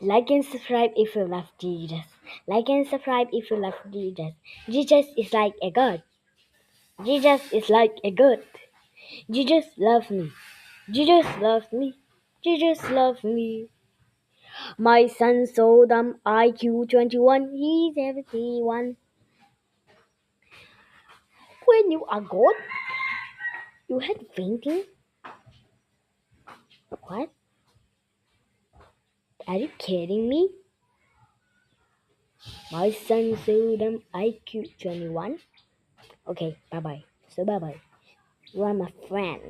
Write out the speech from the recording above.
Like and subscribe if you love Jesus. Like and subscribe if you love Jesus. Jesus is like a God. Jesus is like a God. Jesus loves me. Jesus loves me. Jesus loves me. My son so dumb. IQ 21. He's everyone. When you are God, you had fainting. What? Are you kidding me? My son so dumb. IQ 21. Okay, bye bye. So bye bye. You are my friend.